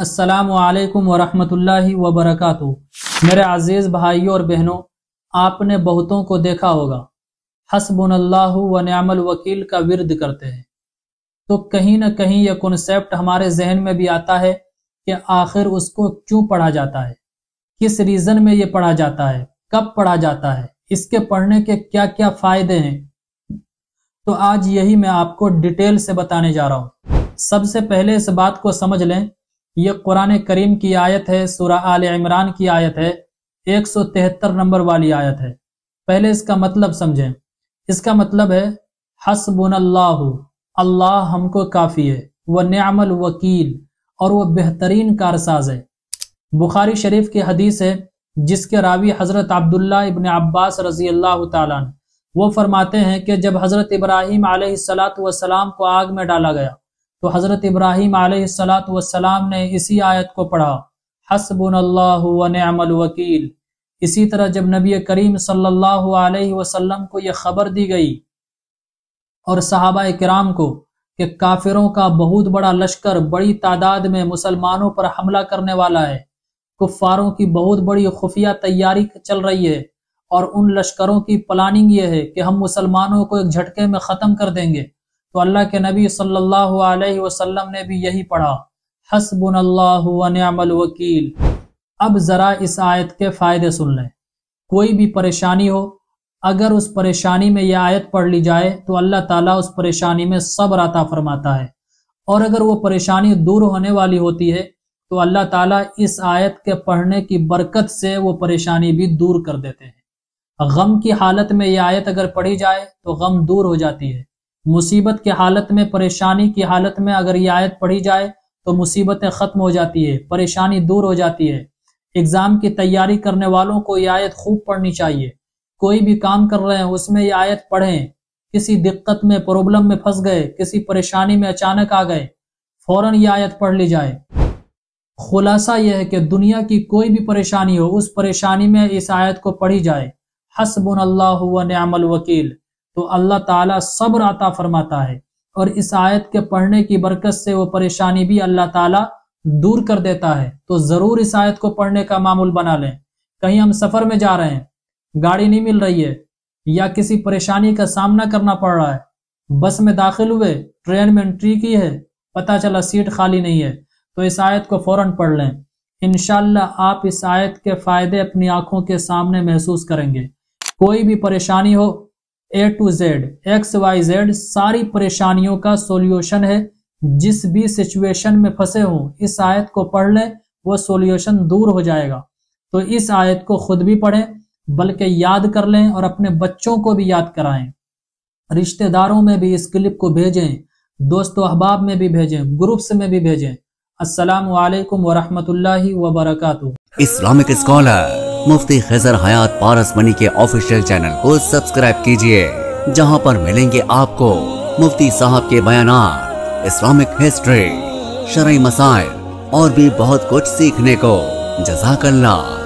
अस्सलामु अलैकुम वरहमतुल्लाहि वबरकातुहू। मेरे अजीज़ भाइयों और बहनों, आपने बहुतों को देखा होगा हस्बुनल्लाहु व निअमल वकील का विर्द करते हैं, तो कहीं ना कहीं यह कॉन्सेप्ट हमारे जहन में भी आता है कि आखिर उसको क्यों पढ़ा जाता है, किस रीज़न में ये पढ़ा जाता है, कब पढ़ा जाता है, इसके पढ़ने के क्या क्या फ़ायदे हैं। तो आज यही मैं आपको डिटेल से बताने जा रहा हूँ। सबसे पहले इस बात को समझ लें, ये कुरान करीम की आयत है, सूरह आल इमरान की आयत है, 173 नंबर वाली आयत है। पहले इसका मतलब समझें। इसका मतलब है हस्बुनल्लाहु, अल्लाह हमको काफ़ी है, व निअमल वकील, और वह बेहतरीन कारसाज है। बुखारी शरीफ की हदीस है जिसके रावी हज़रत अब्दुल्ला इब्न अब्बास रज़ी अल्लाह ताला अन्हु, वो फरमाते हैं कि जब हज़रत इब्राहीम अलैहिस्सलातु वस्सलाम को आग में डाला गया तो हज़रत इब्राहीम अलैहिस्सलातु वस्सलाम ने इसी आयत को पढ़ा, हस्बुनल्लाहु व निअमल वकील। इसी तरह जब नबी करीम सल्लल्लाहु अलैहि वसल्लम को यह खबर दी गई और सहाबा किराम को कि काफिरों का बहुत बड़ा लश्कर बड़ी तादाद में मुसलमानों पर हमला करने वाला है, कुफ्फारों की बहुत बड़ी खुफिया तैयारी चल रही है और उन लश्करों की प्लानिंग ये है कि हम मुसलमानों को एक झटके में ख़त्म कर देंगे, तो अल्लाह के नबी सल्लल्लाहु अलैहि वसल्लम ने भी यही पढ़ा, हस्बुनल्लाहु व निअमल वकील। अब ज़रा इस आयत के फ़ायदे सुन लें। कोई भी परेशानी हो, अगर उस परेशानी में यह आयत पढ़ ली जाए तो अल्लाह ताला उस परेशानी में सब्र अता फरमाता है, और अगर वो परेशानी दूर होने वाली होती है तो अल्लाह ताला इस आयत के पढ़ने की बरकत से वो परेशानी भी दूर कर देते हैं। गम की हालत में यह आयत अगर पढ़ी जाए तो गम दूर हो जाती है। मुसीबत की हालत में, परेशानी की हालत में अगर यह आयत पढ़ी जाए तो मुसीबतें ख़त्म हो जाती है, परेशानी दूर हो जाती है। एग्ज़ाम की तैयारी करने वालों को यह आयत खूब पढ़नी चाहिए। कोई भी काम कर रहे हैं उसमें यह आयत पढ़ें। किसी दिक्कत में, प्रॉब्लम में फंस गए, किसी परेशानी में अचानक आ गए, फौरन यह आयत पढ़ ली जाए। खुलासा यह है कि दुनिया की कोई भी परेशानी हो, उस परेशानी में इस आयत को पढ़ी जाए, हस्बुनल्लाहु व निअमल वकील, तो अल्लाह ताला सब्र अता फरमाता है, और इस आयत के पढ़ने की बरकत से वो परेशानी भी अल्लाह ताला दूर कर देता है। तो ज़रूर इस आयत को पढ़ने का मामूल बना लें। कहीं हम सफ़र में जा रहे हैं, गाड़ी नहीं मिल रही है, या किसी परेशानी का सामना करना पड़ रहा है, बस में दाखिल हुए, ट्रेन में एंट्री की है, पता चला सीट खाली नहीं है, तो इस आयत को फ़ौरन पढ़ लें। इंशाअल्लाह आप इस आयत के फ़ायदे अपनी आंखों के सामने महसूस करेंगे। कोई भी परेशानी हो, A to Z, XYZ सारी परेशानियों का सोल्यूशन है। जिस भी सिचुएशन में फंसे हों, इस आयत को पढ़ लें, वो सोल्यूशन दूर हो जाएगा। तो इस आयत को खुद भी पढ़ें, बल्कि याद कर लें और अपने बच्चों को भी याद कराएं। रिश्तेदारों में भी इस क्लिप को भेजें, दोस्तों अहबाब में भी भेजें, ग्रुप्स में भी भेजें। अस्सलामु अलैकुम वरहमतुल्लाहि वबरकातुहू। इस्लामिक स्कॉलर मुफ्ती खिज़र हयात पारसमनी के ऑफिशियल चैनल को सब्सक्राइब कीजिए, जहां पर मिलेंगे आपको मुफ्ती साहब के बयानात, इस्लामिक हिस्ट्री, शरई मसाइल और भी बहुत कुछ सीखने को। जज़ाकल्लाह।